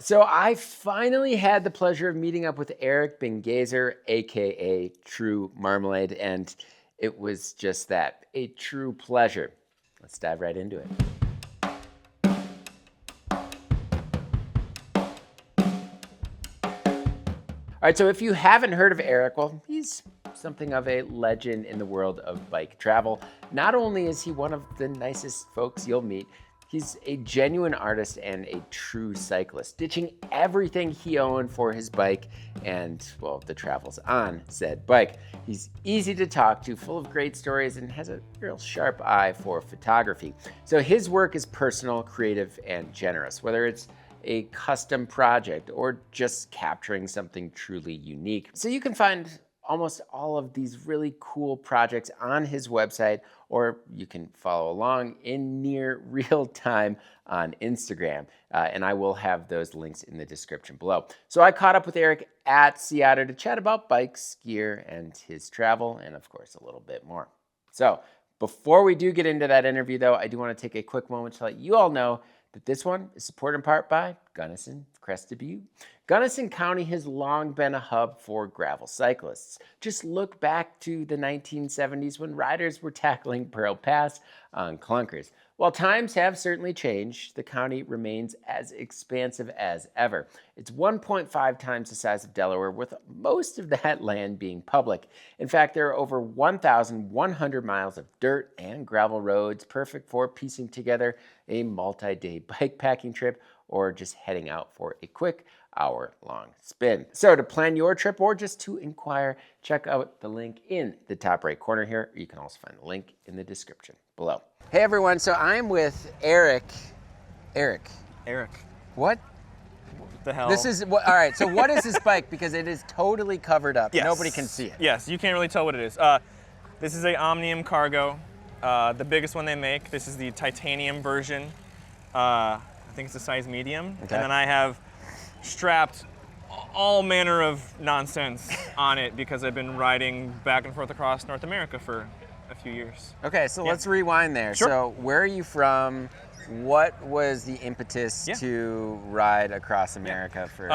So I finally had the pleasure of meeting up with Erik Binggeser, aka True Marmalade, and it was just that, a true pleasure. Let's dive right into it. All right, so if you haven't heard of Erik, well, he's something of a legend in the world of bike travel. Not only is he one of the nicest folks you'll meet, he's a genuine artist and a true cyclist, ditching everything he owned for his bike and, well, the travels on said bike. He's easy to talk to, full of great stories, and has a real sharp eye for photography. So his work is personal, creative, and generous, whether it's a custom project or just capturing something truly unique. So you can find almost all of these really cool projects on his website, or you can follow along in near real time on Instagram. And I will have those links in the description below. So I caught up with Erik at Sea Otter to chat about bikes, gear, and his travel, and of course, a little bit more. So before we do get into that interview though, I do want to take a quick moment to let you all know that this one is supported in part by Gunnison Crested Butte. Gunnison County has long been a hub for gravel cyclists. Just look back to the 1970s when riders were tackling Pearl Pass on clunkers. While times have certainly changed, the county remains as expansive as ever. It's 1.5 times the size of Delaware, with most of that land being public. In fact, there are over 1,100 miles of dirt and gravel roads, perfect for piecing together a multi-day bike packing trip or just heading out for a quick hour-long spin. So to plan your trip or just to inquire, check out the link in the top right corner here. You can also find the link in the description below. Hey everyone, so I'm with Erik. Erik. What? The hell? This is what? All right. So what is this bike? Because it is totally covered up. Yes. Nobody can see it. Yes, you can't really tell what it is. This is a Omnium cargo, the biggest one they make. This is the titanium version. I think it's a size medium. Okay. And then I have strapped all manner of nonsense on it because I've been riding back and forth across North America for a few years. Okay, so let's rewind there. Sure. So where are you from? What was the impetus to ride across America for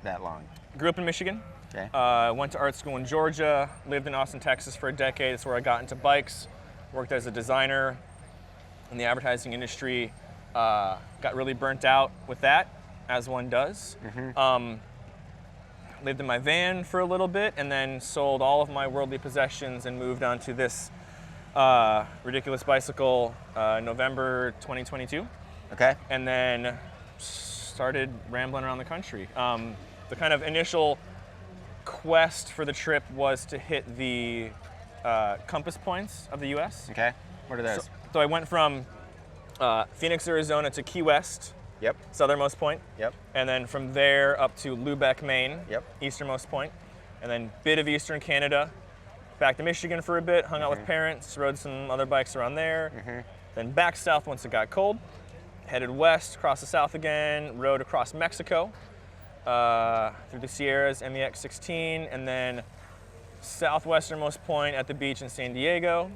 that long? Grew up in Michigan. Okay. Went to art school in Georgia, lived in Austin, Texas for a decade. That's where I got into bikes, worked as a designer in the advertising industry, got really burnt out with that, as one does. Lived in my van for a little bit and then sold all of my worldly possessions and moved on to this ridiculous bicycle November 2022. Okay. And then started rambling around the country. The kind of initial quest for the trip was to hit the compass points of the US. Okay. What are those? So I went from Phoenix, Arizona to Key West, Yep. southernmost point. Yep. And then from there up to Lubec, Maine, Yep. easternmost point. And then bit of eastern Canada, back to Michigan for a bit, hung out with parents, rode some other bikes around there. Then back south once it got cold, headed west, across the south again, rode across Mexico, through the Sierras and the X16, and then southwesternmost point at the beach in San Diego,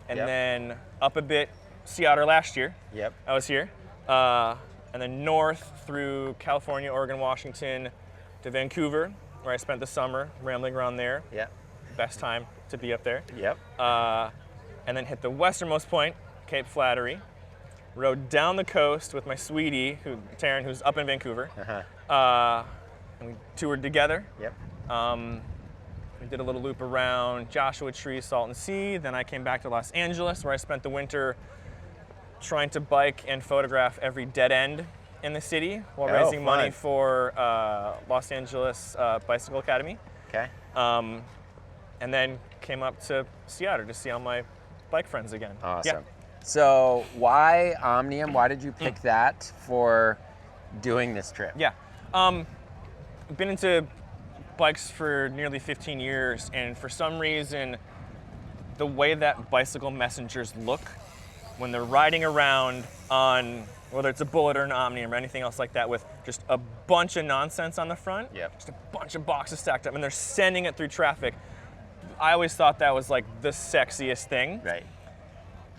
and then up a bit, Sea Otter last year. Yep. I was here. And then north through California, Oregon, Washington to Vancouver, where I spent the summer rambling around there. Yep. Best time to be up there. Yep. And then hit the westernmost point, Cape Flattery. Rode down the coast with my sweetie, Taryn, who's up in Vancouver. And we toured together. Yep. We did a little loop around Joshua Tree, Salton Sea. Then I came back to Los Angeles, where I spent the winter trying to bike and photograph every dead end in the city while raising money for Los Angeles Bicycle Academy. Okay. And then came up to Sea Otter to see all my bike friends again. Awesome. So why Omnium? Why did you pick that for doing this trip? Yeah. I've been into bikes for nearly 15 years, and for some reason, the way that bicycle messengers look when they're riding around on, whether it's a Bullet or an Omnium or anything else like that, with just a bunch of nonsense on the front, just a bunch of boxes stacked up, and they're sending it through traffic. I always thought that was like the sexiest thing. Right.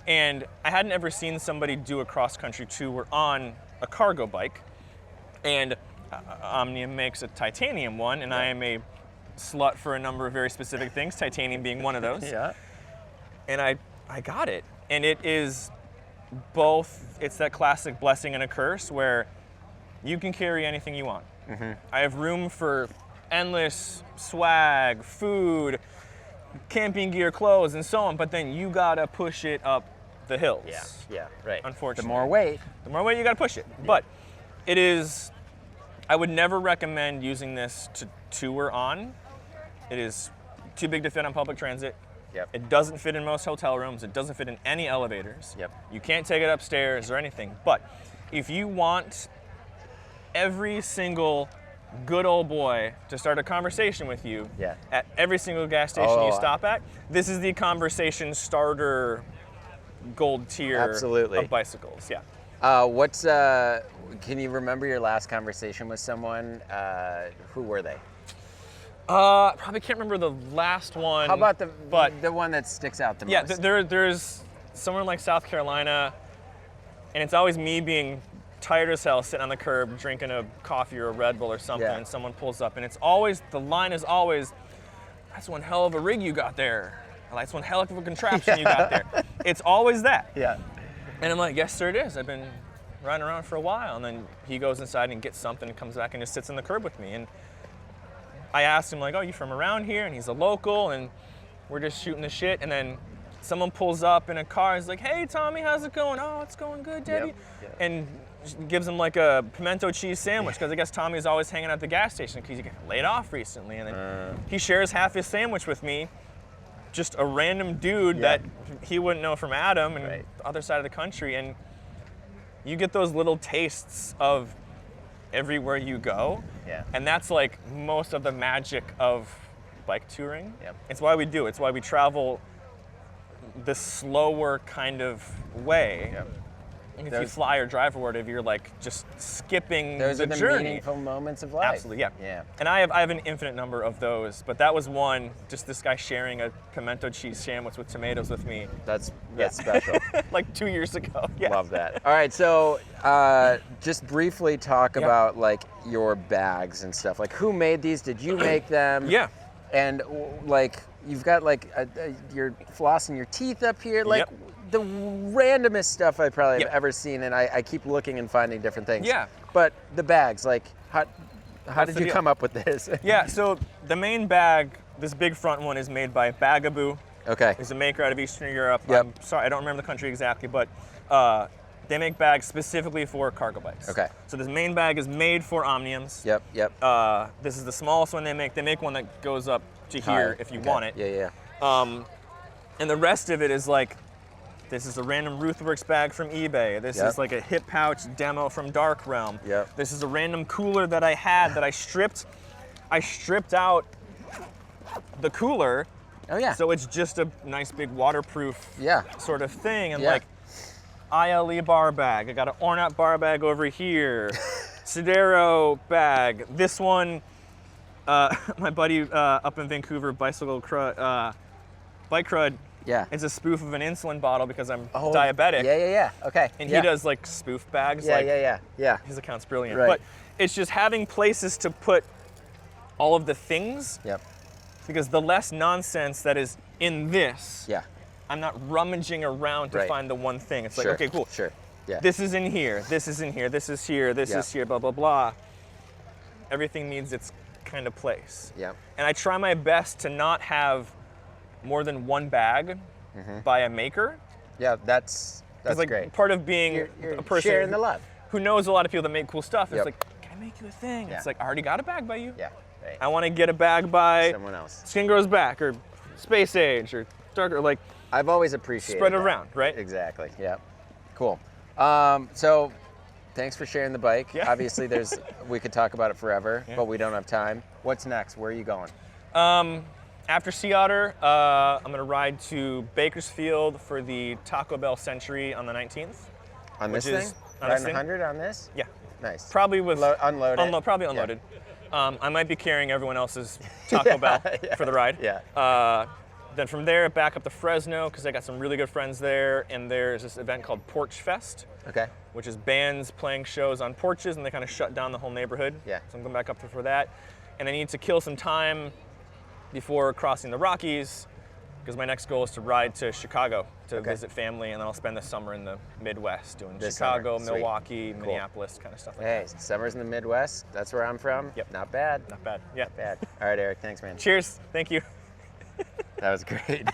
And I hadn't ever seen somebody do a cross-country tour on a cargo bike. And Omnium makes a titanium one, and I am a slut for a number of very specific things, titanium being one of those. Yeah. And I got it. And it is both, it's that classic blessing and a curse where you can carry anything you want. I have room for endless swag, food, camping gear, clothes, and so on, but then you gotta push it up the hills. Yeah, right. Unfortunately. The more weight. The more weight, you gotta push it. Yeah. But it is, I would never recommend using this to tour on. It is too big to fit on public transit. Yep. It doesn't fit in most hotel rooms. It doesn't fit in any elevators. Yep. You can't take it upstairs or anything. But if you want every single good old boy to start a conversation with you at every single gas station you stop at, this is the conversation starter gold tier of bicycles. Yeah. Can you remember your last conversation with someone? Who were they? Probably can't remember the last one. How about the one that sticks out the most? Yeah, there's somewhere in like South Carolina, and it's always me being tired as hell, sitting on the curb, drinking a coffee or a Red Bull or something, and someone pulls up, and it's always, the line is always, that's one hell of a rig you got there. That's one hell of a contraption you got there. It's always that. Yeah. And I'm like, yes, sir, it is. I've been riding around for a while. And then he goes inside and gets something and comes back and just sits on the curb with me. And I asked him, like, oh, you from around here? And he's a local, and we're just shooting the shit. And then someone pulls up in a car and is like, hey, Tommy, how's it going? Oh, it's going good, Debbie. Yep. And gives him like a pimento cheese sandwich, because I guess Tommy's always hanging out at the gas station because he got laid off recently. And then he shares half his sandwich with me, just a random dude that he wouldn't know from Adam, and the other side of the country. And you get those little tastes of everywhere you go. Yeah. And that's like most of the magic of bike touring. Yep. It's why we do. It's why we travel the slower kind of way. Yep. And if you fly or drive or whatever, you're like just skipping the journey. Those are the meaningful moments of life. Absolutely, yeah. And I have an infinite number of those, but that was one, just this guy sharing a pimento cheese sandwich with tomatoes with me. That's special. Like 2 years ago. Yeah. Love that. All right, so just briefly talk about like your bags and stuff. Like, who made these? Did you make them? Yeah. And like, you've got like you're flossing your teeth up here. Like, the randomest stuff I probably have ever seen, and I keep looking and finding different things. Yeah. But the bags, like, how did you come up with this? Yeah, so the main bag, this big front one, is made by Bagaboo. Okay. It's a maker out of Eastern Europe. I'm sorry, I don't remember the country exactly, but they make bags specifically for cargo bikes. Okay. So this main bag is made for Omniums. Yep. This is the smallest one they make. They make one that goes up to here if you want it. Yeah. And the rest of it is like, this is a random Ruthworks bag from eBay. This is like a hip pouch demo from Dark Realm. This is a random cooler that I had that I stripped. I stripped out the cooler. Oh yeah. So it's just a nice big waterproof sort of thing. And like ILE bar bag. I got an Ornat bar bag over here. Sodero bag. This one, my buddy up in Vancouver, Bike Crud. Yeah. It's a spoof of an insulin bottle because I'm diabetic. Yeah. Okay. And he does like spoof bags. Yeah. His account's brilliant. Right. But it's just having places to put all of the things. Yep. Because the less nonsense that is in this, I'm not rummaging around to find the one thing. It's like, okay, cool. Sure. Yeah. This is in here. This is in here. This is here. This is here. Blah blah blah. Everything needs its kind of place. Yeah. And I try my best to not have more than one bag by a maker. Yeah, that's like great. Part of being a person sharing the love, who knows a lot of people that make cool stuff. It's like, can I make you a thing? It's like, I already got a bag by you. Yeah. Right. I want to get a bag by someone else. Skin Grows Back or Space Age or Darker. Like, I've always appreciated spread it around, right? Exactly. Yeah. Cool. So, thanks for sharing the bike. Yeah. Obviously, we could talk about it forever, but we don't have time. What's next? Where are you going? After Sea Otter, I'm going to ride to Bakersfield for the Taco Bell Century on the 19th. On this thing? Riding 100 on this? Yeah. Nice. Probably with unloaded. Probably unloaded. Yeah. I might be carrying everyone else's Taco Bell for the ride. Yeah. Then from there, back up to Fresno, because I got some really good friends there, and there's this event called Porch Fest, Okay. which is bands playing shows on porches, and they kind of shut down the whole neighborhood. Yeah. So I'm going back up there for that. And I need to kill some time before crossing the Rockies, because my next goal is to ride to Chicago to visit family, and then I'll spend the summer in the Midwest doing Chicago, Milwaukee, Minneapolis, kind of stuff like that. Hey, summer's in the Midwest. That's where I'm from. Yep. Not bad. Not bad. Yeah. Not bad. All right, Eric. Thanks, man. Cheers. Thank you. That was great.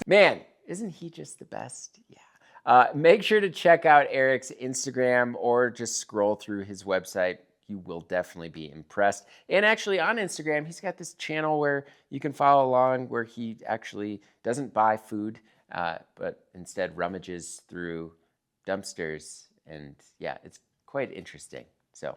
Man, isn't he just the best? Yeah. Make sure to check out Erik's Instagram or just scroll through his website. You will definitely be impressed. And actually on Instagram, he's got this channel where you can follow along where he actually doesn't buy food, but instead rummages through dumpsters. And yeah, it's quite interesting. So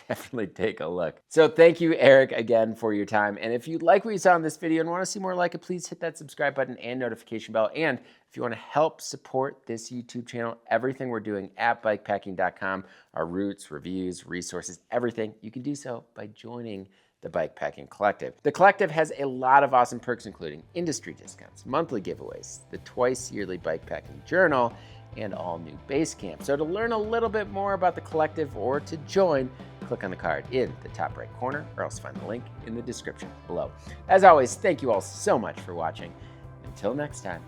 definitely take a look. So thank you, Erik, again for your time. And if you like what you saw in this video and want to see more like it, please hit that subscribe button and notification bell. And if you want to help support this YouTube channel, everything we're doing at BIKEPACKING.com, our routes, reviews, resources, everything, you can do so by joining the Bikepacking Collective. The Collective has a lot of awesome perks, including industry discounts, monthly giveaways, the twice yearly Bikepacking Journal, and all new base camp. So to learn a little bit more about the Collective or to join, click on the card in the top right corner, or else find the link in the description below. As always, thank you all so much for watching. Until next time,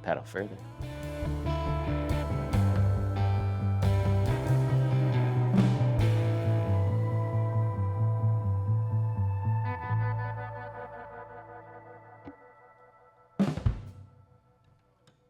pedal further.